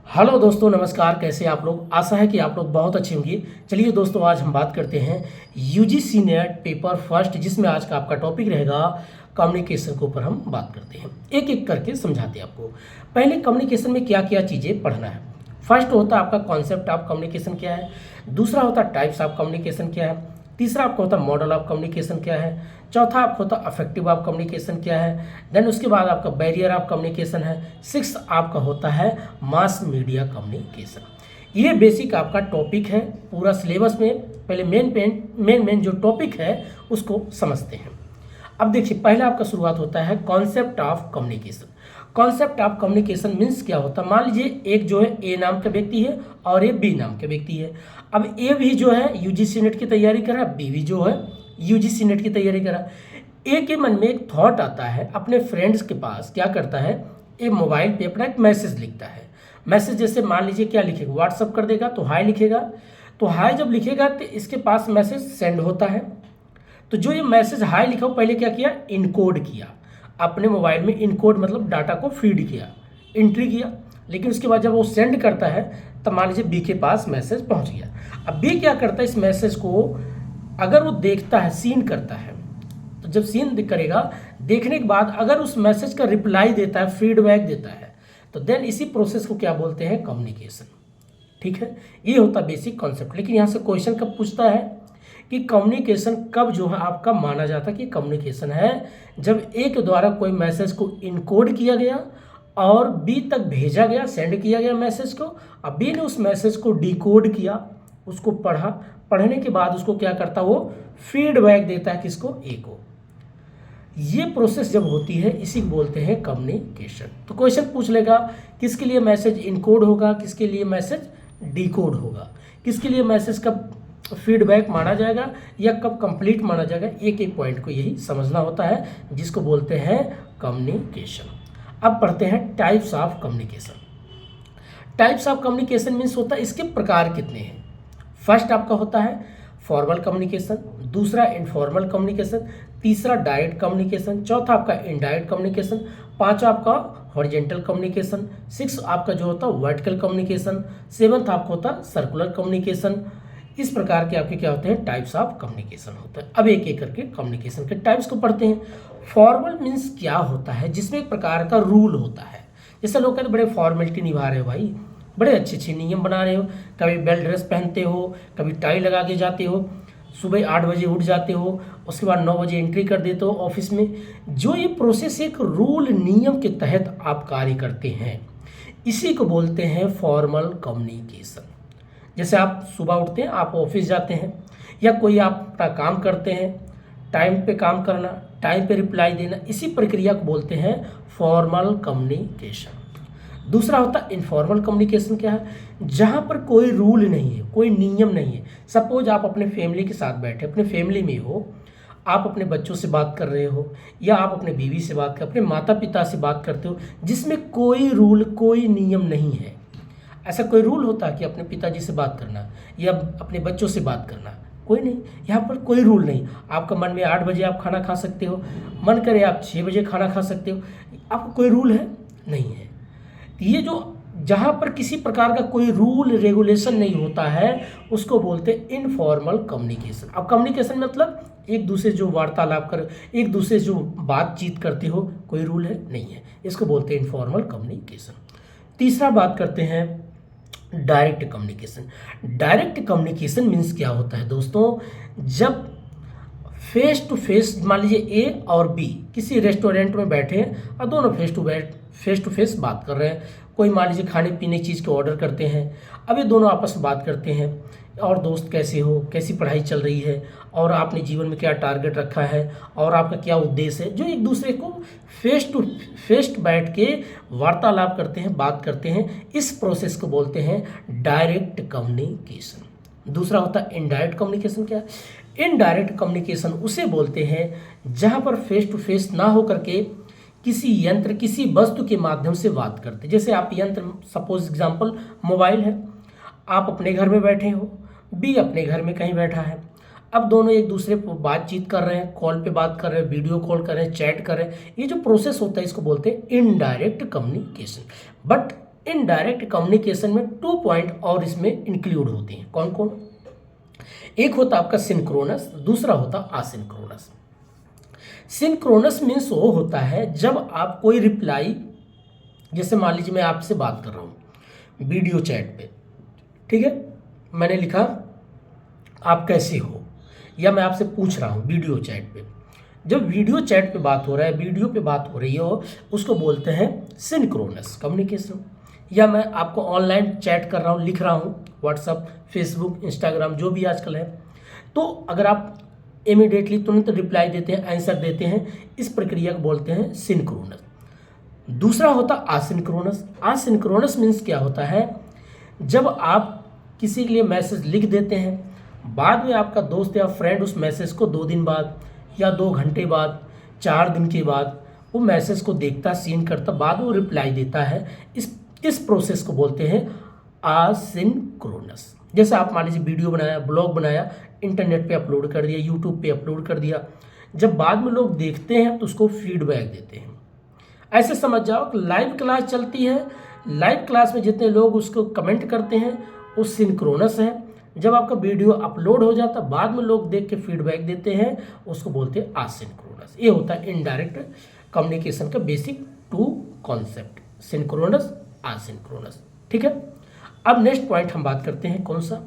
Hello दोस्तों, नमस्कार। कैसे आप लोग? आशा है कि आप लोग बहुत अच्छे होंगे। चलिए दोस्तों, आज हम बात करते हैं यूजीसी नेट पेपर फर्स्ट, जिसमें आज का आपका टॉपिक रहेगा कम्युनिकेशन के ऊपर हम बात करते हैं। एक एक करके समझाते हैं आपको। पहले कम्युनिकेशन में क्या क्या चीज़ें पढ़ना है। फर्स्ट होता है आपका कॉन्सेप्ट ऑफ कम्युनिकेशन क्या है। दूसरा होता है टाइप्स ऑफ कम्युनिकेशन क्या है। तीसरा आपका होता है मॉडल ऑफ कम्युनिकेशन क्या है। चौथा आपका होता है अफेक्टिव ऑफ कम्युनिकेशन क्या है। देन उसके बाद आपका बैरियर ऑफ कम्युनिकेशन है। सिक्स आपका होता है मास मीडिया कम्युनिकेशन। ये बेसिक आपका टॉपिक है पूरा सिलेबस में। पहले मेन जो टॉपिक है उसको समझते हैं। अब देखिए, पहला आपका शुरुआत होता है concept of communication. Concept of communication means क्या होता है। मान लीजिए एक जो है ए नाम का व्यक्ति है और एक बी नाम का व्यक्ति है। अब ए भी जो है यूजीसी नेट की तैयारी कर रहा है, बी भी जो है यूजीसी नेट की तैयारी कर रहा है। ए के मन में एक थॉट आता है, अपने फ्रेंड्स के पास क्या करता है, एक मोबाइल पे अपना एक मैसेज लिखता है। मैसेज जैसे मान लीजिए क्या लिखेगा, व्हाट्सअप कर देगा तो हाय लिखेगा। तो हाय जब लिखेगा तो इसके पास मैसेज सेंड होता है। तो जो ये मैसेज हाय लिखा वो पहले क्या किया, इनकोड किया अपने मोबाइल में। इनकोड मतलब डाटा को फीड किया, एंट्री किया। लेकिन उसके बाद जब वो सेंड करता है तब मान लीजिए बी के पास मैसेज पहुंच गया। अब बी क्या करता है, इस मैसेज को अगर वो देखता है, सीन करता है, तो जब सीन करेगा, देखने के बाद अगर उस मैसेज का रिप्लाई देता है, फीडबैक देता है, तो देन इसी प्रोसेस को क्या बोलते हैं, कम्युनिकेशन। ठीक है, ये होता है बेसिक कॉन्सेप्ट। लेकिन यहाँ से क्वेश्चन कब पूछता है कि कम्युनिकेशन कब जो है आपका माना जाता है कि कम्युनिकेशन है, जब ए के द्वारा कोई मैसेज को इनकोड किया गया और बी तक भेजा गया, सेंड किया गया मैसेज को। अब बी ने उस मैसेज को डिकोड किया, उसको पढ़ा, पढ़ने के बाद उसको क्या करता, वो फीडबैक देता है किसको, ए को। ये प्रोसेस जब होती है इसी को बोलते हैं कम्युनिकेशन। तो क्वेश्चन पूछ लेगा किसके लिए मैसेज इनकोड होगा, किसके लिए मैसेज डिकोड होगा, किसके लिए मैसेज का फीडबैक माना जाएगा या कब कंप्लीट माना जाएगा। एक एक पॉइंट को यही समझना होता है, जिसको बोलते हैं कम्युनिकेशन। अब पढ़ते हैं types of communication. Types of communication means होता है इसके प्रकार कितने हैं। फर्स्ट आपका होता है फॉर्मल कम्युनिकेशन, दूसरा इनफॉर्मल कम्युनिकेशन, तीसरा डायरेक्ट कम्युनिकेशन, चौथा आपका इनडायरेक्ट कम्युनिकेशन, पांचवा आपका हॉरिजेंटल कम्युनिकेशन, सिक्स आपका जो होता है वर्टिकल कम्युनिकेशन, सेवंथ आपका होता है सर्कुलर कम्युनिकेशन। इस प्रकार के आपके क्या होते हैं, टाइप्स ऑफ कम्युनिकेशन होता है। अब एक एक करके कम्युनिकेशन के टाइप्स को पढ़ते हैं। फॉर्मल मीन्स क्या होता है, जिसमें एक प्रकार का रूल होता है। जैसे लोग कहते हैं बड़े फॉर्मेलिटी निभा रहे हो भाई, बड़े अच्छे अच्छे नियम बना रहे हो, कभी बेल ड्रेस पहनते हो, कभी टाई लगा के जाते हो, सुबह 8 बजे उठ जाते हो, उसके बाद 9 बजे एंट्री कर देते हो ऑफिस में। जो ये प्रोसेस एक रूल नियम के तहत आप कार्य करते हैं, इसी को बोलते हैं फॉर्मल कम्युनिकेशन। जैसे आप सुबह उठते हैं, आप ऑफिस जाते हैं, या कोई आप अपना काम करते हैं, टाइम पे काम करना, टाइम पे रिप्लाई देना, इसी प्रक्रिया को बोलते हैं फॉर्मल कम्युनिकेशन। दूसरा होता है इनफॉर्मल कम्युनिकेशन। क्या है, जहाँ पर कोई रूल नहीं है, कोई नियम नहीं है। सपोज आप अपने फैमिली के साथ बैठे, अपने फैमिली में हो, आप अपने बच्चों से बात कर रहे हो, या आप अपने बीवी से बात कर, अपने माता पिता से बात करते हो, जिसमें कोई रूल, कोई नियम नहीं है। ऐसा कोई रूल होता है कि अपने पिताजी से बात करना या अपने बच्चों से बात करना, कोई नहीं। यहाँ पर कोई रूल नहीं। आपका मन में 8 बजे आप खाना खा सकते हो, मन करे आप 6 बजे खाना खा सकते हो, आपको कोई रूल है, नहीं है। ये जो जहाँ पर किसी प्रकार का कोई रूल रेगुलेशन नहीं होता है, उसको बोलते हैं इनफॉर्मल कम्युनिकेशन। अब कम्युनिकेशन मतलब एक दूसरे जो वार्तालाप कर, एक दूसरे जो बातचीत करते हो, कोई रूल है, नहीं है, इसको बोलते हैं इनफॉर्मल कम्युनिकेशन। तीसरा बात करते हैं direct communication. Direct communication means क्या होता है दोस्तों, जब फेस टू फेस, मान लीजिए ए और बी किसी रेस्टोरेंट में बैठे हैं और दोनों फेस टू फेस बात कर रहे हैं। कोई मान लीजिए खाने पीने की चीज़ के ऑर्डर करते हैं। अब ये दोनों आपस में बात करते हैं, और दोस्त कैसे हो, कैसी पढ़ाई चल रही है, और आपने जीवन में क्या टारगेट रखा है, और आपका क्या उद्देश्य है, जो एक दूसरे को फेस टू फेस बैठ के वार्तालाप करते हैं, बात करते हैं। इस प्रोसेस को बोलते हैं डायरेक्ट कम्युनिकेशन। दूसरा होता है इनडायरेक्ट कम्युनिकेशन। क्या है, इनडायरेक्ट कम्युनिकेशन उसे बोलते हैं जहाँ पर फेस टू फेस ना हो करके किसी यंत्र, किसी वस्तु के माध्यम से बात करते हैं। जैसे आप यंत्र, सपोज एग्जांपल मोबाइल है, आप अपने घर में बैठे हो, बी अपने घर में कहीं बैठा है। अब दोनों एक दूसरे को बातचीत कर रहे हैं, कॉल पे बात कर रहे हैं, वीडियो कॉल कर रहे हैं, चैट कर रहे हैं। ये जो प्रोसेस होता है इसको बोलते हैं indirect communication. But indirect communication में 2 पॉइंट और इसमें इंक्लूड होते हैं। कौन कौन? एक होता आपका सिंक्रोनस, दूसरा होता आसिंक्रोनस। सिंक्रोनस मीन्स वो होता है जब आप कोई रिप्लाई, जैसे मान लीजिए मैं आपसे बात कर रहा हूँ वीडियो चैट पे, ठीक है, मैंने लिखा आप कैसे हो, या मैं आपसे पूछ रहा हूँ वीडियो चैट पे। जब वीडियो चैट पे बात हो रहा है, वीडियो पे बात हो रही हो, उसको बोलते हैं सिंक्रोनस कम्युनिकेशन। या मैं आपको ऑनलाइन चैट कर रहा हूँ, लिख रहा हूँ व्हाट्सअप, फेसबुक, इंस्टाग्राम, जो भी आजकल है, तो अगर आप इमीडिएटली तुरंत रिप्लाई देते हैं, आंसर देते हैं, इस प्रक्रिया को बोलते हैं सिंक्रोनस। दूसरा होता आसिंक्रोनस। आसिंक्रोनस मीन्स क्या होता है, जब आप किसी के लिए मैसेज लिख देते हैं, बाद में आपका दोस्त या फ्रेंड उस मैसेज को 2 दिन बाद या 2 घंटे बाद, 4 दिन के बाद वो मैसेज को देखता, सीन करता, बाद में वो रिप्लाई देता है। इस प्रोसेस को बोलते हैं आसिंक्रोनस। जैसे आप मान लीजिए वीडियो बनाया, ब्लॉग बनाया, इंटरनेट पे अपलोड कर दिया, यूट्यूब पे अपलोड कर दिया, जब बाद में लोग देखते हैं तो उसको फीडबैक देते हैं। ऐसे समझ जाओ कि लाइव क्लास चलती है, लाइव क्लास में जितने लोग उसको कमेंट करते हैं वो सिंक्रोनस है। जब आपका वीडियो अपलोड हो जाता, बाद में लोग देख के फीडबैक देते हैं, उसको बोलते हैं आसिंक्रोनस। ये होता है इनडायरेक्ट कम्युनिकेशन का बेसिक 2 कॉन्सेप्ट, सिंक्रोनस, आसिंक्रोनस। ठीक है, अब नेक्स्ट पॉइंट हम बात करते हैं, कौन सा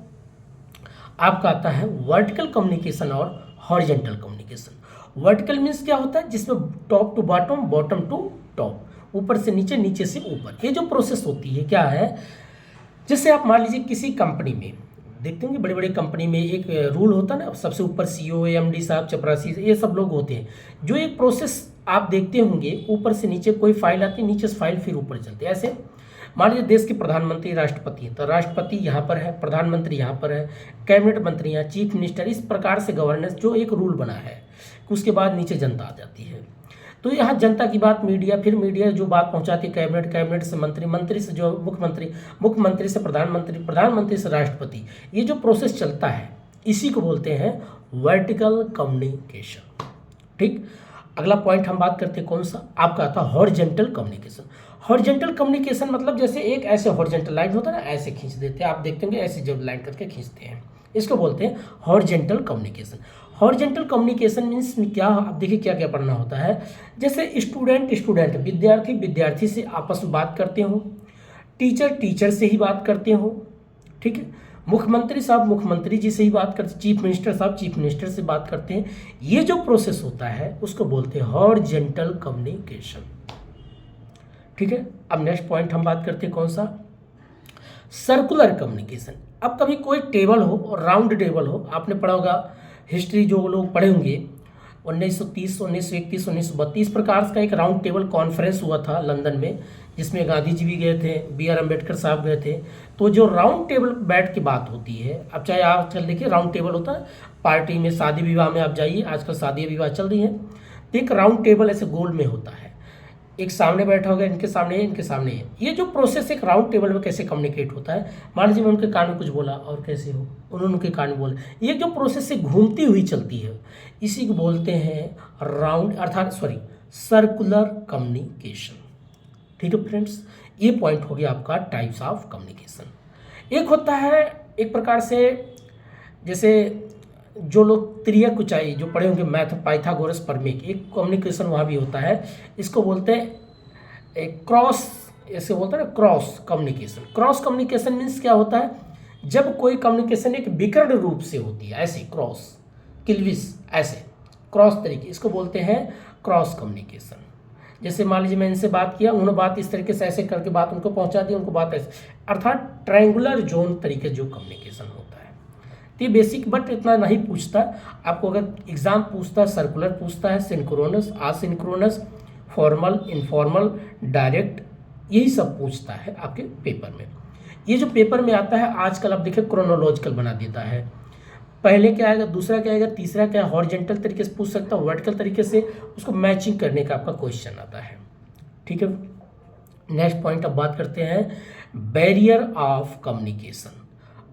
आपका आता है वर्टिकल कम्युनिकेशन और हॉरिजॉन्टल कम्युनिकेशन। वर्टिकल मीन्स क्या होता है, जिसमें top to bottom, bottom to top, ऊपर से नीचे, नीचे से ऊपर। ये जो प्रोसेस होती है क्या है, जैसे आप मान लीजिए किसी कंपनी में देखते होंगे, बड़ी बड़ी कंपनी में एक रूल होता है ना, सबसे ऊपर CEO, MD साहब, चपरासी, ये सब लोग होते हैं। जो एक प्रोसेस आप देखते होंगे, ऊपर से नीचे कोई फाइल आती है, नीचे से फाइल फिर ऊपर चलती है। ऐसे मान लीजिए देश के प्रधानमंत्री, राष्ट्रपति है, तो राष्ट्रपति यहाँ पर है, प्रधानमंत्री यहाँ पर है, कैबिनेट मंत्री यहाँ, चीफ मिनिस्टर, इस प्रकार से गवर्नेंस जो एक रूल बना है, उसके बाद नीचे जनता आ जाती है। तो यहाँ जनता की बात मीडिया, फिर मीडिया जो बात पहुँचाती है कैबिनेट, कैबिनेट से मंत्री, मंत्री से जो मुख्यमंत्री, मुख्यमंत्री से प्रधानमंत्री, प्रधानमंत्री से राष्ट्रपति। ये जो प्रोसेस चलता है इसी को बोलते हैं वर्टिकल कम्युनिकेशन। ठीक, अगला पॉइंट हम बात करते हैं, कौन सा आपका आता है हॉरिजॉन्टल कम्युनिकेशन। हॉरिजॉन्टल कम्युनिकेशन मतलब जैसे एक ऐसे हॉरिजॉन्टल लाइन होता है ना, ऐसे खींच देते हैं, आप देखते होंगे ऐसे जब लाइन करके खींचते हैं, इसको बोलते हैं horizontal communication. Horizontal communication means क्या, आप देखिए क्या क्या पढ़ना होता है। जैसे स्टूडेंट, विद्यार्थी से आपस में बात करते हो, टीचर से ही बात करते हो, ठीक है, मुख्यमंत्री साहब मुख्यमंत्री जी से ही बात करते, चीफ मिनिस्टर साहब चीफ मिनिस्टर से बात करते हैं। ये जो प्रोसेस होता है उसको बोलते हैं हॉरिजॉन्टल कम्युनिकेशन। ठीक है, अब नेक्स्ट पॉइंट हम बात करते हैं, कौन सा सर्कुलर कम्युनिकेशन। अब कभी कोई टेबल हो और राउंड टेबल हो, आपने पढ़ा होगा हिस्ट्री, जो लोग पढ़े होंगे 1930, 1931, 1932 प्रकार का एक राउंड टेबल कॉन्फ्रेंस हुआ था लंदन में, जिसमें गांधी जी भी गए थे, BR अम्बेडकर साहब गए थे। तो जो राउंड टेबल बैठ के बात होती है, अब चाहे आजकल देखिए राउंड टेबल होता है पार्टी में, शादी विवाह में आप जाइए, आजकल शादी विवाह चल रही है, तो एक राउंड टेबल ऐसे गोल में होता है, एक सामने बैठा होगा, इनके सामने है, इनके सामने है। ये जो प्रोसेस एक राउंड टेबल में कैसे कम्युनिकेट होता है, मान लीजिए मैं उनके कान में कुछ बोला और कैसे हो, उन्होंने उनके कान में बोला, ये जो प्रोसेस से घूमती हुई चलती है, इसी को बोलते हैं राउंड अर्थात सर्कुलर कम्युनिकेशन। ठीक है फ्रेंड्स, ये पॉइंट हो गया आपका टाइप्स ऑफ कम्युनिकेशन। एक होता है एक प्रकार से, जैसे जो लोग त्रियक ऊंचाई जो पढ़े होंगे मैथ, पाइथागोरस प्रमेय, एक कम्युनिकेशन वहाँ भी होता है, इसको बोलते हैं एक क्रॉस, ऐसे बोलते हैं ना cross communication. Cross communication means क्या होता है, जब कोई कम्युनिकेशन एक विकर्ण रूप से होती है, ऐसे क्रॉस, किल्विस, ऐसे क्रॉस तरीके, इसको बोलते हैं क्रॉस कम्युनिकेशन। जैसे मान लीजिए मैं इनसे बात किया, उन्होंने बात इस तरीके से ऐसे करके बात उनको पहुंचा दी, उनको बात ऐसे, अर्थात ट्रायंगुलर जोन तरीके जो कम्युनिकेशन होता है। तो ये बेसिक, बट इतना नहीं पूछता आपको। अगर एग्जाम पूछता है, सर्कुलर पूछता है, सिंक्रोनस, आसिंक्रोनस, फॉर्मल, इनफॉर्मल, डायरेक्ट, यही सब पूछता है आपके पेपर में। ये जो पेपर में आता है आजकल आप देखिए क्रोनोलॉजिकल बना देता है, पहले क्या आएगा, दूसरा क्या आएगा, तीसरा क्या, हॉरिजॉन्टल तरीके से पूछ सकता है, वर्टिकल तरीके से, उसको मैचिंग करने का आपका क्वेश्चन आता है। ठीक है, नेक्स्ट पॉइंट अब बात करते हैं बैरियर ऑफ कम्युनिकेशन।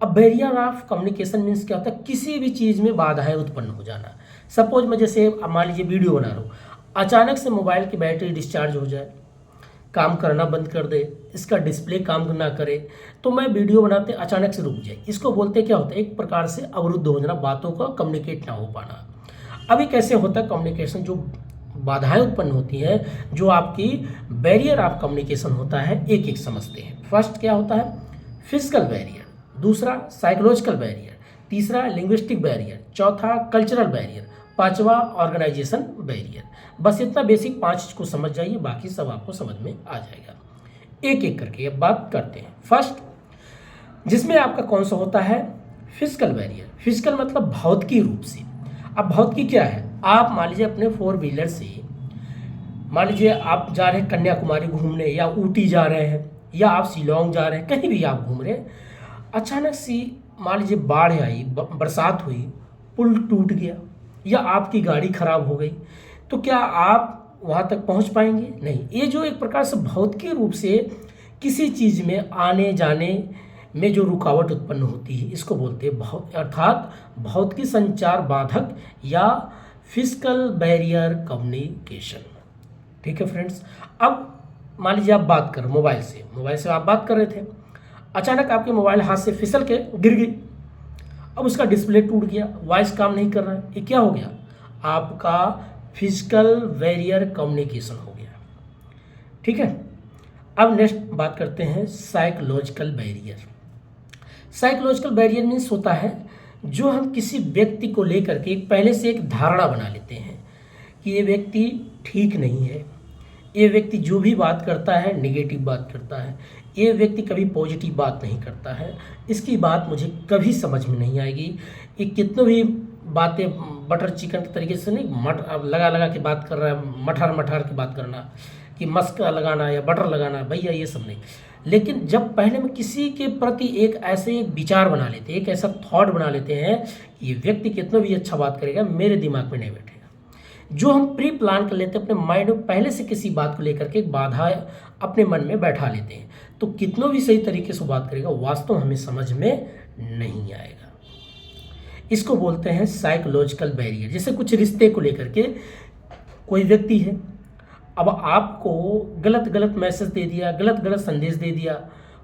अब बैरियर ऑफ कम्युनिकेशन मीन्स क्या होता है, किसी भी चीज़ में बाधाएं उत्पन्न हो जाना। सपोज मैं जैसे मान लीजिए वीडियो बना रहा हूँ, अचानक से मोबाइल की बैटरी डिस्चार्ज हो जाए, काम करना बंद कर दे, इसका डिस्प्ले काम ना करे, तो मैं वीडियो बनाते अचानक से रुक जाए, इसको बोलते क्या होता है, एक प्रकार से अवरुद्ध हो जाना, बातों का कम्युनिकेट ना हो पाना। अभी कैसे होता है कम्युनिकेशन, जो बाधाएं उत्पन्न होती हैं, जो आपकी बैरियर ऑफ कम्युनिकेशन होता है, एक एक समझते हैं। फर्स्ट क्या होता है, फिजिकल बैरियर, दूसरा साइकोलॉजिकल बैरियर, तीसरा लिंग्विस्टिक बैरियर, चौथा कल्चरल बैरियर, पांचवा ऑर्गेनाइजेशन बैरियर। बस इतना बेसिक 5 को समझ जाइए, बाकी सब आपको समझ में आ जाएगा। एक एक करके अब बात करते हैं। फर्स्ट, जिसमें आपका कौन सा होता है, फिजिकल बैरियर। फिजिकल मतलब भौतिकी रूप से। अब भौतिकी क्या है, आप मान लीजिए अपने 4 व्हीलर से, मान लीजिए आप जा रहे हैं कन्याकुमारी घूमने, या ऊटी जा रहे हैं, या आप शिलोंग जा रहे हैं, कहीं भी आप घूम रहे हैं, अचानक से मान लीजिए बाढ़ आई, बरसात हुई, पुल टूट गया, या आपकी गाड़ी खराब हो गई, तो क्या आप वहाँ तक पहुँच पाएंगे? नहीं। ये जो एक प्रकार से भौतिकी रूप से किसी चीज़ में आने जाने में जो रुकावट उत्पन्न होती है, इसको बोलते हैं अर्थात भौतिकी संचार बाधक या फिजिकल बैरियर कम्युनिकेशन। ठीक है फ्रेंड्स। अब मान लीजिए आप बात कर मोबाइल से आप बात कर रहे थे, अचानक आपके मोबाइल हाथ से फिसल के गिर गई, अब उसका डिस्प्ले टूट गया, वॉइस काम नहीं कर रहा है, ये क्या हो गया, आपका फिजिकल बैरियर कम्युनिकेशन हो गया। ठीक है। अब नेक्स्ट बात करते हैं psychological barrier. Psychological barrier means होता है जो हम किसी व्यक्ति को लेकर के पहले से एक धारणा बना लेते हैं कि ये व्यक्ति ठीक नहीं है, ये व्यक्ति जो भी बात करता है नेगेटिव बात करता है, ये व्यक्ति कभी पॉजिटिव बात नहीं करता है, इसकी बात मुझे कभी समझ में नहीं आएगी, ये कितनों भी बातें बटर चिकन के तरीके से नहीं, लगा के बात कर रहा है, मठार की बात करना कि मस्क लगाना या बटर लगाना, भैया ये सब नहीं। लेकिन जब पहले में किसी के प्रति एक ऐसे विचार बना लेते हैं, एक ऐसा थॉट बना लेते हैं, ये व्यक्ति कितना भी अच्छा बात करेगा मेरे दिमाग में नहीं बैठेगा, जो हम प्री प्लान कर लेते हैं अपने माइंड में, पहले से किसी बात को लेकर के एक बाधा अपने मन में बैठा लेते हैं, तो कितनों भी सही तरीके से बात करेगा वास्तव हमें समझ में नहीं आएगा। इसको बोलते हैं साइकोलॉजिकल बैरियर। जैसे कुछ रिश्ते को लेकर के कोई व्यक्ति है, अब आपको गलत मैसेज दे दिया, गलत संदेश दे दिया,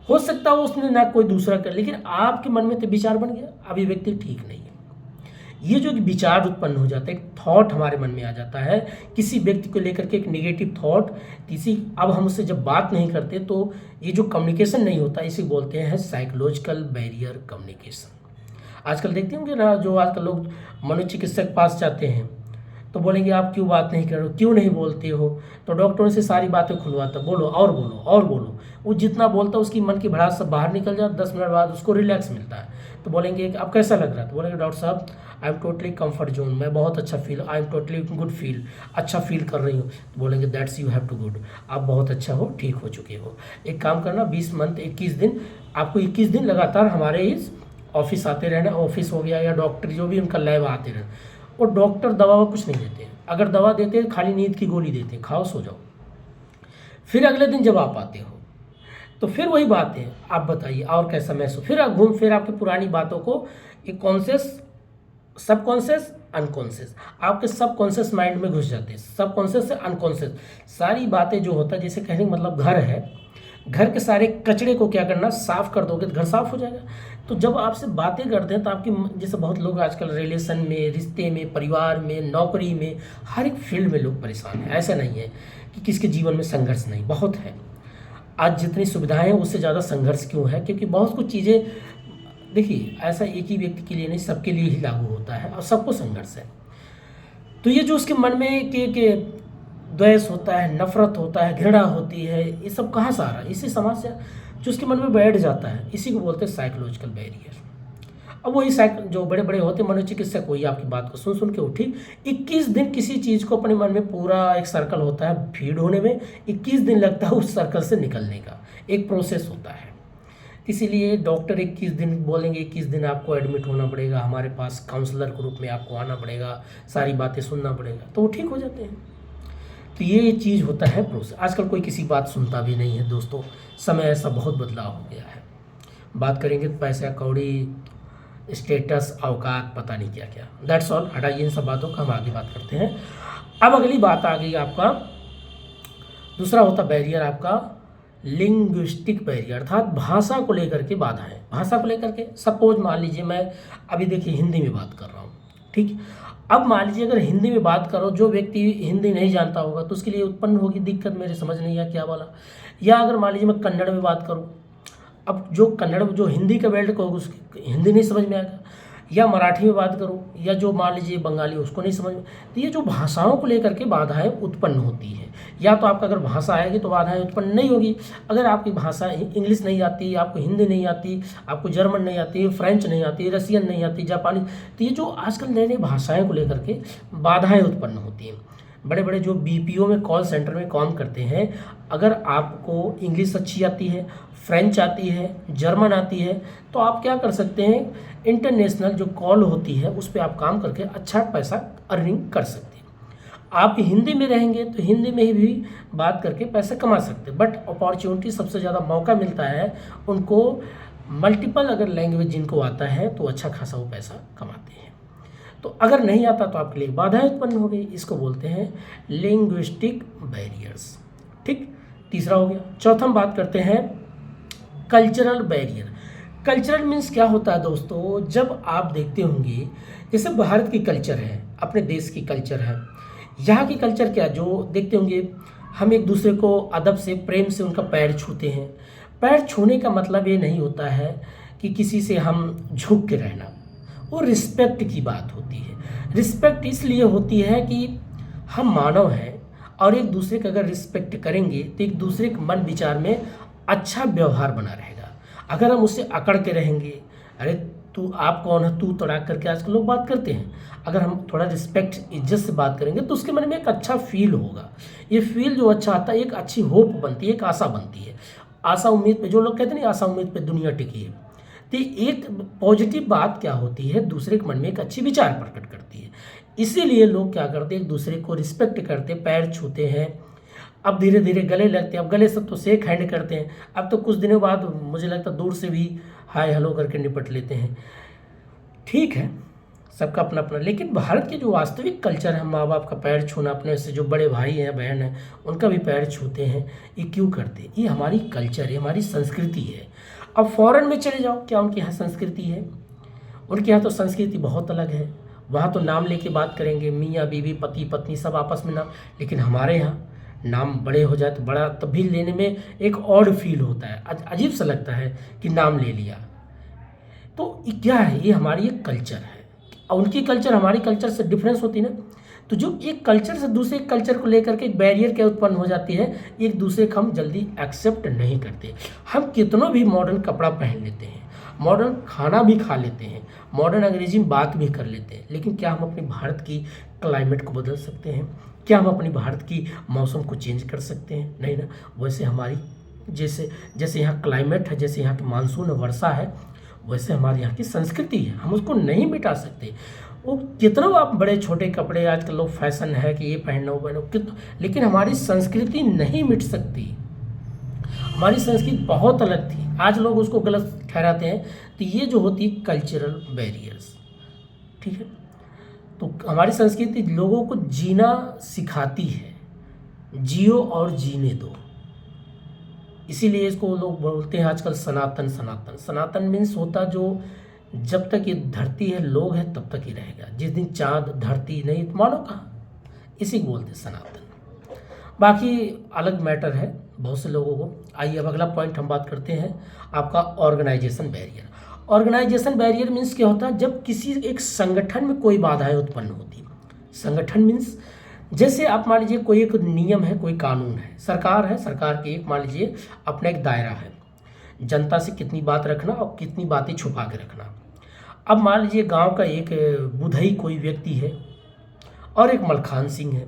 हो सकता है उसने ना कोई दूसरा कर, लेकिन आपके मन में तो विचार बन गया, अब ये व्यक्ति ठीक नहीं है। ये जो विचार उत्पन्न हो जाता है, एक थॉट हमारे मन में आ जाता है किसी व्यक्ति को लेकर के, एक नेगेटिव थॉट, अब हम उससे जब बात नहीं करते तो ये जो कम्युनिकेशन नहीं होता, इसे बोलते हैं साइकोलॉजिकल बैरियर कम्युनिकेशन। आजकल देखते होंगे ना, जो आजकल लोग मनोचिकित्सक पास जाते हैं तो बोलेंगे आप क्यों बात नहीं कर रहे हो, क्यों नहीं बोलते हो, तो डॉक्टरों से सारी बातें खुलवाता, बोलो और बोलो और बोलो, वो जितना बोलता है उसकी मन की भड़ास सब बाहर निकल जाता, 10 मिनट बाद उसको रिलैक्स मिलता है। तो बोलेंगे अब कैसा लग रहा है, तो बोलेंगे डॉक्टर साहब I am totally comfort zone, मैं बहुत अच्छा feel, I am totally good feel, अच्छा फील कर रही हूँ। तो बोलेंगे that's you have to good, आप बहुत अच्छा हो, ठीक हो चुके हो। एक काम करना, 20 मंथ 21 दिन, आपको 21 दिन लगातार हमारे इस ऑफिस आते रहना, ऑफिस हो गया या डॉक्टर जो भी उनका लैब आते रहना, और डॉक्टर दवा कुछ नहीं देते हैं, अगर दवा देते हैं खाली नींद की गोली देते हैं, खाओ सो जाओ। फिर अगले दिन जब आप आते हो तो फिर वही बात है, आप बताइए और कैसा महसूस, फिर आप घूम फिर आपकी पुरानी बातों को एक कॉन्शियस, सबकॉन्शियस, अनकॉन्शियस, आपके सबकॉन्शियस माइंड में घुस जाते हैं, सबकॉन्शियस से अनकॉन्शियस सारी बातें जो होता है, जैसे कहने का मतलब घर है, घर के सारे कचरे को क्या करना, साफ कर दोगे तो घर साफ हो जाएगा। तो जब आपसे बातें करते हैं तो आपकी, जैसे बहुत लोग आजकल रिलेशन में, रिश्ते में, परिवार में, नौकरी में, हर एक फील्ड में लोग परेशान हैं। ऐसा नहीं है कि किसके जीवन में संघर्ष नहीं, बहुत है। आज जितनी सुविधाएं हैं उससे ज़्यादा संघर्ष क्यों है, क्योंकि बहुत कुछ चीज़ें, देखिए ऐसा एक ही व्यक्ति के लिए नहीं, सबके लिए ही लागू होता है और सबको संघर्ष है। तो ये जो उसके मन में के द्वेष होता है, नफरत होता है, घृणा होती है, ये सब कहाँ से आ रहा है, इसी समाज से जो उसके मन में बैठ जाता है, इसी को बोलते हैं साइकोलॉजिकल बैरियर। अब वही जो बड़े बड़े होते हैं मनोचिकित्सक, वही आपकी बात को सुन के उठी, 21 दिन किसी चीज़ को अपने मन में, पूरा एक सर्कल होता है फीड होने में, 21 दिन लगता है उस सर्कल से निकलने का, एक प्रोसेस होता है। इसीलिए डॉक्टर 21 दिन बोलेंगे, 21 दिन आपको एडमिट होना पड़ेगा, हमारे पास काउंसलर के रूप में आपको आना पड़ेगा, सारी बातें सुनना पड़ेगा, तो वो ठीक हो जाते हैं। तो ये चीज़ होता है प्रोसेस। आजकल कोई किसी बात सुनता भी नहीं है दोस्तों, समय ऐसा बहुत बदलाव हो गया है। बात करेंगे तो पैसा कौड़ी, स्टेटस, औकात, पता नहीं क्या क्या, दैट्स ऑल, हटाइए इन सब बातों का, हम आगे बात करते हैं। अब अगली बात आ गई आपका दूसरा होता बैरियर आपका लिंग्विस्टिक बैरियर, अर्थात भाषा को लेकर के बाधाएं। भाषा को लेकर के सपोज मान लीजिए मैं अभी देखिए हिंदी में बात कर रहा हूँ, ठीक है। अब मान लीजिए अगर हिंदी में बात करो, जो व्यक्ति हिंदी नहीं जानता होगा तो उसके लिए उत्पन्न होगी दिक्कत, मेरे समझ नहीं आया क्या बोला। या अगर मान लीजिए मैं कन्नड़ में बात करूँ, अब जो कन्नड़ जो हिंदी का वर्ड कहोगे उसकी हिंदी नहीं समझ में आएगा। या मराठी में बात करूँ, या जो मान लीजिए बंगाली उसको नहीं समझ में। तो ये जो भाषाओं को लेकर के बाधाएं उत्पन्न होती है, या तो आपका अगर भाषा आएगी तो बाधाएं उत्पन्न नहीं होगी। अगर आपकी भाषा इंग्लिश नहीं आती, आपको हिंदी नहीं आती, आपको जर्मन नहीं आती, फ्रेंच नहीं आती, रसियन नहीं आती, जापानी, तो ये जो आजकल नई नई भाषाएँ को लेकर के बाधाएँ उत्पन्न होती हैं। बड़े बड़े जो बीपीओ में कॉल सेंटर में काम करते हैं, अगर आपको इंग्लिश अच्छी आती है, फ्रेंच आती है, जर्मन आती है, तो आप क्या कर सकते हैं, इंटरनेशनल जो कॉल होती है उस पर आप काम करके अच्छा पैसा अर्निंग कर सकते हैं। आप हिंदी में रहेंगे तो हिंदी में ही भी बात करके पैसा कमा सकते हैं, बट अपॉर्चुनिटी सबसे ज़्यादा मौका मिलता है उनको मल्टीपल अगर लैंग्वेज जिनको आता है तो अच्छा खासा वो पैसा कमाते हैं। तो अगर नहीं आता तो आपके लिए बाधाएं उत्पन्न हो गई, इसको बोलते हैं लिंग्विस्टिक बैरियर्स, ठीक। तीसरा हो गया। चौथा हम बात करते हैं कल्चरल बैरियर। कल्चरल मीन्स क्या होता है दोस्तों, जब आप देखते होंगे जैसे भारत की कल्चर है, अपने देश की कल्चर है, यहाँ की कल्चर क्या, जो देखते होंगे हम एक दूसरे को अदब से प्रेम से उनका पैर छूते हैं। पैर छूने का मतलब ये नहीं होता है कि किसी से हम झुक के रहना, वो रिस्पेक्ट की बात होती है। रिस्पेक्ट इसलिए होती है कि हम मानव हैं और एक दूसरे का अगर रिस्पेक्ट करेंगे तो एक दूसरे के मन विचार में अच्छा व्यवहार बना रहेगा। अगर हम उससे अकड़ के रहेंगे, अरे तू आप कौन है, तू तड़ाक करके आजकल लोग बात करते हैं, अगर हम थोड़ा रिस्पेक्ट इज्जत से बात करेंगे तो उसके मन में एक अच्छा फील होगा। ये फील जो अच्छा आता है, एक अच्छी होप बनती है, एक आशा बनती है। आशा उम्मीद पे, जो लोग कहते हैं ना आशा उम्मीद पे दुनिया टिकी है, तो एक पॉजिटिव बात क्या होती है, दूसरे के मन में एक अच्छी विचार प्रकट करती है। इसीलिए लोग क्या करते हैं, एक दूसरे को रिस्पेक्ट करते, पैर छूते हैं। अब धीरे धीरे गले लगते हैं, अब गले से तो शेक हैंड करते हैं, अब तो कुछ दिनों बाद मुझे लगता है दूर से भी हाय हेलो करके निपट लेते हैं। ठीक है, सबका अपना अपना, लेकिन भारत के जो वास्तविक कल्चर है, माँ बाप का पैर छूना, अपने से जो बड़े भाई हैं बहन हैं उनका भी पैर छूते हैं, ये क्यों करते हैं? ये हमारी कल्चर है, हमारी संस्कृति है। अब फॉरेन में चले जाओ, क्या उनके यहाँ संस्कृति है? उनके यहाँ तो संस्कृति बहुत अलग है। वहाँ तो नाम लेके बात करेंगे, मियाँ बीवी पति पत्नी सब आपस में नाम। लेकिन हमारे यहाँ नाम बड़े हो जाए तो बड़ा तब भी लेने में एक ऑड फील होता है, अजीब सा लगता है कि नाम ले लिया। तो ये क्या है? ये हमारी एक कल्चर है। उनकी कल्चर हमारी कल्चर से डिफरेंस होती है ना, तो जो एक कल्चर से दूसरे कल्चर को लेकर के एक बैरियर क्या उत्पन्न हो जाती है, एक दूसरे को हम जल्दी एक्सेप्ट नहीं करते। हम कितना भी मॉडर्न कपड़ा पहन लेते हैं, मॉडर्न खाना भी खा लेते हैं, मॉडर्न अंग्रेजी में बात भी कर लेते हैं, लेकिन क्या हम अपने भारत की क्लाइमेट को बदल सकते हैं? क्या हम अपनी भारत की मौसम को चेंज कर सकते हैं? नहीं ना। वैसे हमारी जैसे यहाँ क्लाइमेट है, जैसे यहाँ की मानसून वर्षा है, वैसे हमारे यहाँ की संस्कृति है, हम उसको नहीं मिटा सकते। वो कितना आप बड़े छोटे कपड़े आजकल लोग फैशन है कि ये पहनो वो पहनो, लेकिन हमारी संस्कृति नहीं मिट सकती। हमारी संस्कृति बहुत अलग थी, आज लोग उसको गलत ठहराते हैं। तो ये जो होती है कल्चरल बैरियर्स, ठीक है। तो हमारी संस्कृति लोगों को जीना सिखाती है, जियो और जीने दो। इसीलिए इसको लोग बोलते हैं आजकल सनातन। सनातन सनातन मीन्स होता जो जब तक ये धरती है, लोग हैं, तब तक ही रहेगा। जिस दिन चाँद धरती नहीं तो मानो कहाँ, इसी को बोलते हैं सनातन। बाकी अलग मैटर है बहुत से लोगों को। आइए अब अगला पॉइंट हम बात करते हैं, आपका organisation barrier. Organisation barrier means क्या होता है? जब किसी एक संगठन में कोई बाधाएं उत्पन्न होती। संगठन मीन्स जैसे आप मान लीजिए कोई एक नियम है, कोई कानून है, सरकार है, सरकार की एक मान लीजिए अपना एक दायरा है, जनता से कितनी बात रखना और कितनी बातें छुपा के रखना। अब मान लीजिए गांव का एक बुधई कोई व्यक्ति है और एक मलखान सिंह है।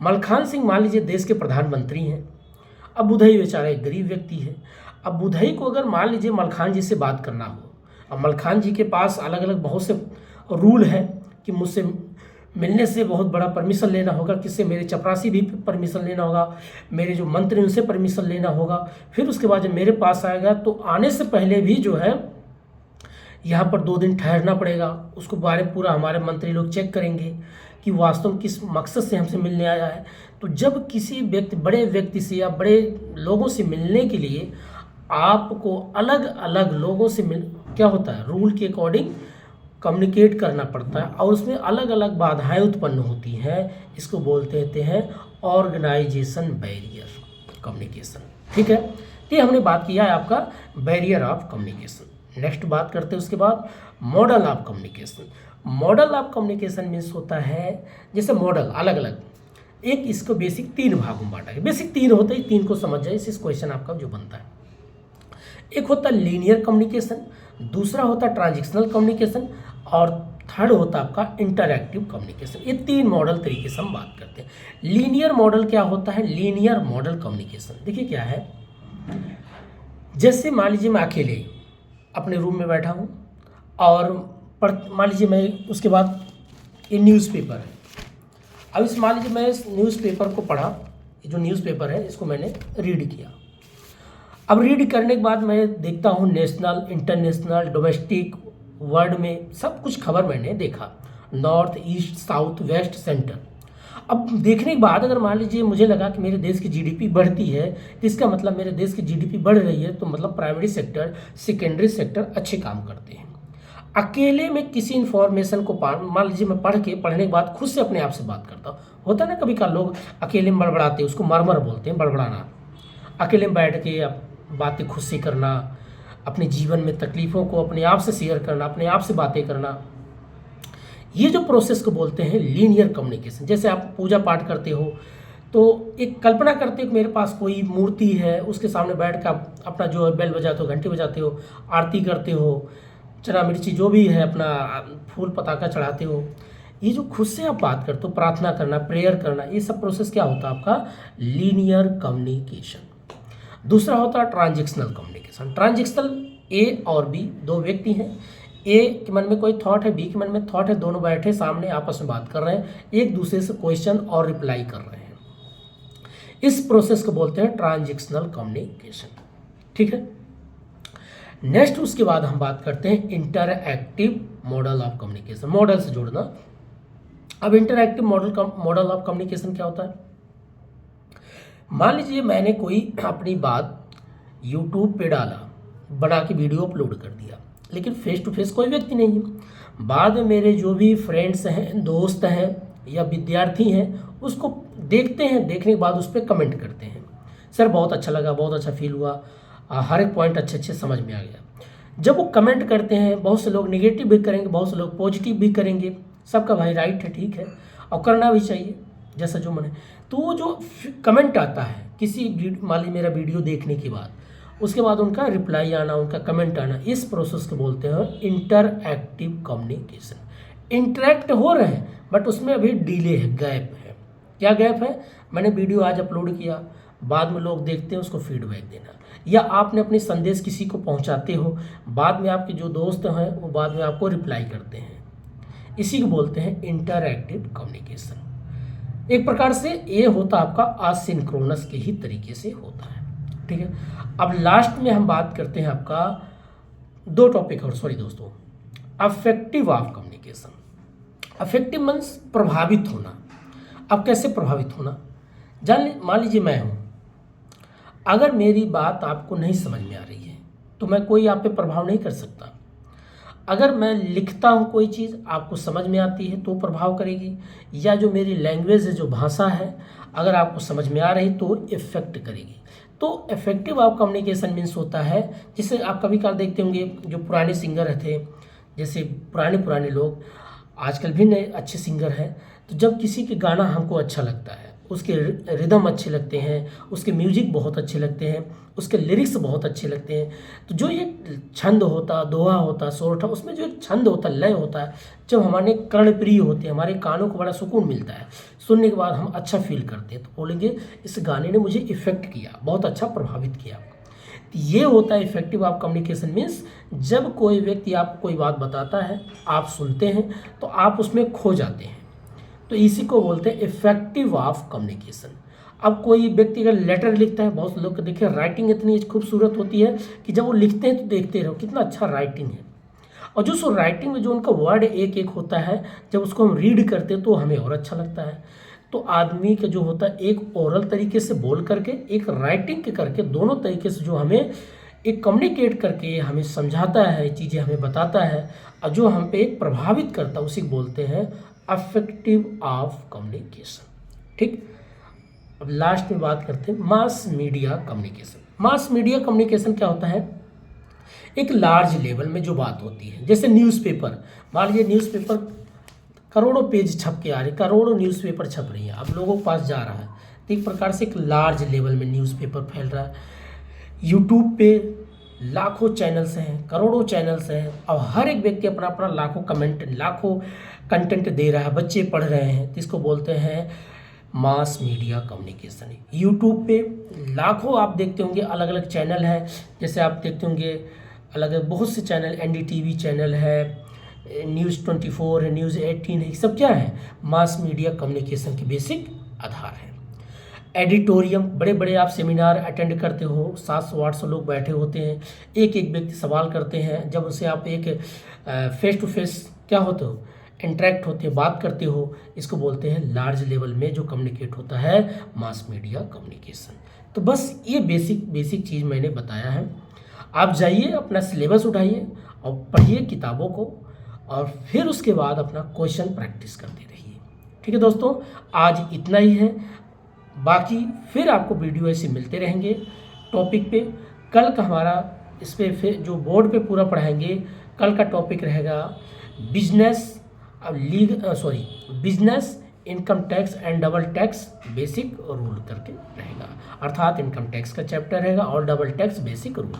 मलखान सिंह मान लीजिए देश के प्रधानमंत्री हैं। अब बुधई बेचारा एक गरीब व्यक्ति है। अब बुधई को अगर मान लीजिए मलखान जी से बात करना हो, अब मलखान जी के पास अलग अलग बहुत से रूल हैं कि मुझसे मिलने से बहुत बड़ा परमिशन लेना होगा, किससे, मेरे चपरासी भी परमिशन लेना होगा, मेरे जो मंत्री उनसे परमिशन लेना होगा, फिर उसके बाद जब मेरे पास आएगा तो आने से पहले भी जो है यहाँ पर 2 दिन ठहरना पड़ेगा। उसको बारे में पूरा हमारे मंत्री लोग चेक करेंगे कि वास्तव में किस मकसद से हमसे मिलने आया है। तो जब किसी बड़े व्यक्ति से या बड़े लोगों से मिलने के लिए आपको अलग अलग लोगों से क्या होता है, रूल के अकॉर्डिंग कम्युनिकेट करना पड़ता है और उसमें अलग अलग बाधाएं उत्पन्न होती हैं। इसको बोलते हैं ऑर्गेनाइजेशन बैरियर कम्युनिकेशन। ठीक है, तो ये हमने बात किया है आपका बैरियर ऑफ कम्युनिकेशन। नेक्स्ट बात करते हैं उसके बाद model of communication. Model of communication means होता है, जैसे मॉडल अलग अलग, एक इसको बेसिक 3 भागों में बांटा है। बेसिक 3 होते ही 3 को समझ जाए, इस क्वेश्चन आपका जो बनता है। एक होता है लीनियर कम्युनिकेशन, दूसरा होता है ट्रांजिशनल कम्युनिकेशन और थर्ड होता है आपका इंटरैक्टिव कम्युनिकेशन। ये 3 मॉडल तरीके से हम बात करते हैं। लीनियर मॉडल क्या होता है? लीनियर मॉडल कम्युनिकेशन देखिए क्या है, जैसे मान लीजिए मैं अकेले अपने रूम में बैठा हूँ और मान लीजिए मैं उसके बाद ये न्यूज़पेपर है। अब इस मान लीजिए मैं इस न्यूज़पेपर को पढ़ा, ये जो न्यूज़पेपर है इसको मैंने रीड किया। अब रीड करने के बाद मैं देखता हूँ नेशनल, इंटरनेशनल, डोमेस्टिक, वर्ल्ड में सब कुछ खबर मैंने देखा, north, east, south, west, centre. अब देखने के बाद अगर मान लीजिए मुझे लगा कि मेरे देश की जीडीपी बढ़ती है, तो इसका मतलब मेरे देश की जीडीपी बढ़ रही है, तो मतलब प्राइमरी सेक्टर, सेकेंडरी सेक्टर अच्छे काम करते हैं। अकेले में किसी इन्फॉर्मेशन को मान लीजिए मैं पढ़ने के बाद खुद से अपने आप से बात करता हूँ। होता है ना कभी का लोग अकेले में बड़बड़ाते हैं, उसको मरमर बोलते हैं, बड़बड़ाना। अकेले में बैठ के बातें खुद से करना, अपने जीवन में तकलीफ़ों को अपने आप से शेयर करना, अपने आप से बातें करना, ये जो प्रोसेस को बोलते हैं लीनियर कम्युनिकेशन। जैसे आप पूजा पाठ करते हो तो एक कल्पना करते हो कि मेरे पास कोई मूर्ति है, उसके सामने बैठ कर अपना जो बेल बजाते हो, घंटी बजाते हो, आरती करते हो, चना मिर्ची जो भी है अपना फूल पताका चढ़ाते हो। ये जो खुद से आप बात करते हो, प्रार्थना करना, प्रेयर करना, ये सब प्रोसेस क्या होता है आपका लीनियर कम्युनिकेशन। दूसरा होता है ट्रांजिशनल कम्युनिकेशन। ट्रांजिशनल, ए और बी 2 व्यक्ति हैं, ए के मन में कोई थॉट है, बी के मन में थॉट है, दोनों बैठे सामने आपस में बात कर रहे हैं, एक दूसरे से क्वेश्चन और रिप्लाई कर रहे हैं। इस प्रोसेस को बोलते हैं ट्रांजिशनल कम्युनिकेशन। ठीक है, नेक्स्ट उसके बाद हम बात करते हैं interactive model of communication. Model से जोड़ना। अब इंटरएक्टिव मॉडल ऑफ कम्युनिकेशन क्या होता है? मान लीजिए मैंने कोई अपनी बात यूट्यूब पे डाला, बना के वीडियो अपलोड कर दिया, लेकिन फेस टू फेस कोई व्यक्ति नहीं है। बाद में मेरे जो भी फ्रेंड्स हैं, दोस्त हैं या विद्यार्थी हैं, उसको देखते हैं, देखने के बाद उस पर कमेंट करते हैं, सर बहुत अच्छा लगा, बहुत अच्छा फील हुआ, हर एक पॉइंट अच्छे अच्छे समझ में आ गया। जब वो कमेंट करते हैं, बहुत से लोग नेगेटिव भी करेंगे, बहुत से लोग पॉजिटिव भी करेंगे, सबका भाई राइट है, ठीक है, और करना भी चाहिए जैसा जो मन है। तो वो जो कमेंट आता है किसी मान लीजिए मेरा वीडियो देखने के बाद, उसके बाद उनका रिप्लाई आना, उनका कमेंट आना, इस प्रोसेस को बोलते हैं इंटरएक्टिव कम्युनिकेशन। इंटरेक्ट हो रहे हैं बट उसमें अभी डिले है, गैप है। क्या गैप है? मैंने वीडियो आज अपलोड किया, बाद में लोग देखते हैं, उसको फीडबैक देना, या आपने अपनी संदेश किसी को पहुंचाते हो, बाद में आपके जो दोस्त हैं वो बाद में आपको रिप्लाई करते हैं। इसी को बोलते हैं इंटरएक्टिव कम्युनिकेशन। एक प्रकार से ये होता आपका असिंक्रोनस के ही तरीके से होता है। ठीक है, अब लास्ट में हम बात करते हैं आपका 2 टॉपिक और, सॉरी दोस्तों, affective of communication. Affective means प्रभावित होना। अब कैसे प्रभावित होना? मान लीजिए मैं हूँ, अगर मेरी बात आपको नहीं समझ में आ रही है तो मैं कोई आप पे प्रभाव नहीं कर सकता। अगर मैं लिखता हूँ कोई चीज़ आपको समझ में आती है तो प्रभाव करेगी, या जो मेरी लैंग्वेज है, जो भाषा है, अगर आपको समझ में आ रही तो इफेक्ट करेगी। तो इफेक्टिव ऑफ कम्युनिकेशन मीन्स होता है, जिसे आप कभी कभार देखते होंगे जो पुराने सिंगर थे, जैसे पुराने लोग, आजकल भी नए अच्छे सिंगर हैं, तो जब किसी के गाना हमको अच्छा लगता है, उसके रिदम अच्छे लगते हैं, उसके म्यूजिक बहुत अच्छे लगते हैं, उसके लिरिक्स बहुत अच्छे लगते हैं, तो जो ये छंद होता, दोहा होता, सोरठा, उसमें जो एक छंद होता, लय होता है, जब हमारे कर्णप्रिय होते हैं, हमारे कानों को बड़ा सुकून मिलता है, सुनने के बाद हम अच्छा फील करते हैं, तो बोलेंगे इस गाने ने मुझे इफेक्ट किया, बहुत अच्छा प्रभावित किया। ये होता है इफेक्टिव ऑफ कम्युनिकेशन मीन्स जब कोई व्यक्ति आपको कोई बात बताता है, आप सुनते हैं तो आप उसमें खो जाते हैं, तो इसी को बोलते हैं इफेक्टिव ऑफ कम्युनिकेशन। अब कोई व्यक्ति अगर लेटर लिखता है, बहुत लोग देखिए राइटिंग इतनी खूबसूरत होती है कि जब वो लिखते हैं तो देखते रहो कितना अच्छा राइटिंग है, और जो सो राइटिंग में जो उनका वर्ड एक एक होता है, जब उसको हम रीड करते हैं तो हमें और अच्छा लगता है। तो आदमी का जो होता है एक ओरल तरीके से बोल करके, एक राइटिंग के करके, दोनों तरीके से जो हमें एक कम्युनिकेट करके हमें समझाता है, चीज़ें हमें बताता है और जो हम पे एक प्रभावित करता है, उसी को बोलते हैं अफेक्टिव ऑफ कम्युनिकेशन। ठीक, अब लास्ट में बात करते हैं mass media communication. Mass media communication क्या होता है? एक लार्ज लेवल में जो बात होती है, जैसे न्यूज़पेपर, मान लीजिए न्यूज़पेपर करोड़ों पेज छप के आ रहे, करोड़ों न्यूज़पेपर छप रही है, अब लोगों के पास जा रहा है, तो एक प्रकार से एक लार्ज लेवल में न्यूज़पेपर फैल रहा है। यूट्यूब पे लाखों चैनल्स हैं, करोड़ों चैनल्स हैं और हर एक व्यक्ति अपना अपना लाखों कंटेंट दे रहा है, बच्चे पढ़ रहे हैं, तो इसको बोलते हैं मास मीडिया कम्युनिकेशन। यूट्यूब पे लाखों आप देखते होंगे अलग अलग चैनल हैं, जैसे आप देखते होंगे अलग बहुत से चैनल, एनडीटीवी चैनल है, न्यूज़ 24 है, न्यूज़ 18 है, सब क्या है? मास मीडिया कम्युनिकेशन के बेसिक आधार है। एडिटोरियम, बड़े बड़े आप सेमिनार अटेंड करते हो, 700-800 लोग बैठे होते हैं, एक एक व्यक्ति सवाल करते हैं, जब उसे आप एक फेस टू फेस क्या होते हो, इंटरेक्ट होते हो, बात करते हो, इसको बोलते हैं लार्ज लेवल में जो कम्युनिकेट होता है मास मीडिया कम्युनिकेशन। तो बस ये बेसिक चीज़ मैंने बताया है। आप जाइए, अपना सिलेबस उठाइए और पढ़िए किताबों को और फिर उसके बाद अपना क्वेश्चन प्रैक्टिस करते रहिए। ठीक है दोस्तों, आज इतना ही है, बाकी फिर आपको वीडियो ऐसे मिलते रहेंगे टॉपिक पे। कल का हमारा इस पे फिर जो बोर्ड पे पूरा पढ़ाएंगे, कल का टॉपिक रहेगा business business income tax and double tax basic rule करके रहेगा, अर्थात इनकम टैक्स का चैप्टर रहेगा और डबल टैक्स बेसिक रूल।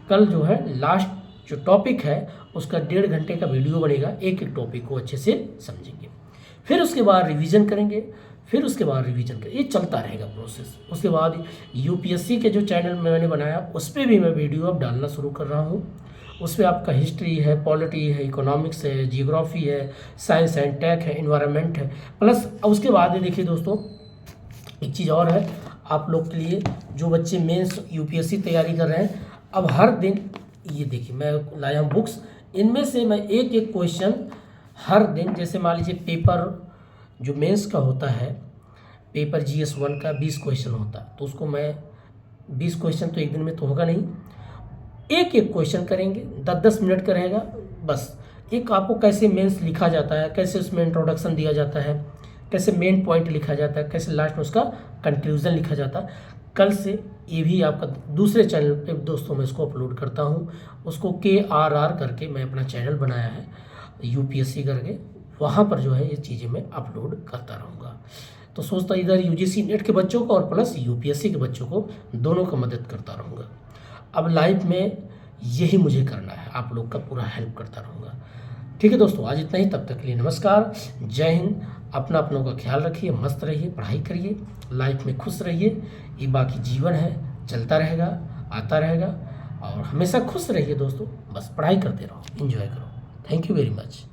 कल जो है लास्ट जो टॉपिक है उसका 1.5 घंटे का वीडियो बनेगा, एक एक टॉपिक को अच्छे से समझेंगे, फिर उसके बाद रिवीजन करेंगे, ये चलता रहेगा प्रोसेस। उसके बाद यूपीएससी के जो चैनल मैंने बनाया उस पर भी मैं वीडियो अब डालना शुरू कर रहा हूँ। उस पर आपका हिस्ट्री है, पॉलिटी है, इकोनॉमिक्स है, जियोग्राफी है, साइंस एंड टेक है, इन्वायरमेंट है, प्लस उसके बाद ये देखिए दोस्तों एक चीज़ और है आप लोग के लिए, जो बच्चे मेंस यूपीएससी तैयारी कर रहे हैं, अब हर दिन ये देखिए मैं लाया हूँ बुक्स, इनमें से मैं एक एक क्वेश्चन हर दिन, जैसे मान लीजिए पेपर जो मेंस का होता है, पेपर GS 1 का 20 क्वेश्चन होता है, तो उसको मैं 20 क्वेश्चन तो एक दिन में तो होगा नहीं, एक एक क्वेश्चन करेंगे, 10-10 मिनट का रहेगा बस। एक आपको कैसे मेंस लिखा जाता है, कैसे उसमें इंट्रोडक्शन दिया जाता है, कैसे मेन पॉइंट लिखा जाता है, कैसे लास्ट में उसका कंक्लूजन लिखा जाता है, कल से ये भी आपका दूसरे चैनल पे दोस्तों मैं इसको अपलोड करता हूँ। उसको KRR करके मैं अपना चैनल बनाया है यूपीएससी करके, वहाँ पर जो है ये चीज़ें मैं अपलोड करता रहूँगा। तो सोचता इधर यूजीसी नेट के बच्चों को और प्लस यूपीएससी के बच्चों को दोनों का मदद करता रहूँगा। अब लाइफ में यही मुझे करना है, आप लोग का पूरा हेल्प करता रहूँगा। ठीक है दोस्तों, आज इतना ही, तब तक के लिए नमस्कार, जय हिंद। अपनों का ख्याल रखिए, मस्त रहिए, पढ़ाई करिए, लाइफ में खुश रहिए। ये बाकी जीवन है, चलता रहेगा, आता रहेगा, और हमेशा खुश रहिए दोस्तों, बस पढ़ाई करते रहो, एंजॉय करो। Thank you very much.